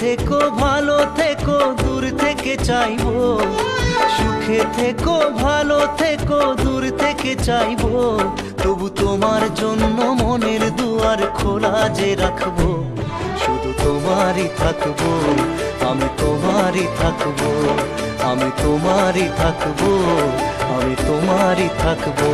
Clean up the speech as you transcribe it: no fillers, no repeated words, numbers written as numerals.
থেকো ভালো থেকো দূর থেকে চাইবো, সুখে থেকো ভালো থেকো দূর থেকে চাইবো, তবু তোমার জন্য মনের দুয়ার খোলা যে রাখবো। শুধু তোমারই থাকবো, আমি তোমারই থাকবো, আমি তোমারই থাকবো, আমি তোমারই থাকবো।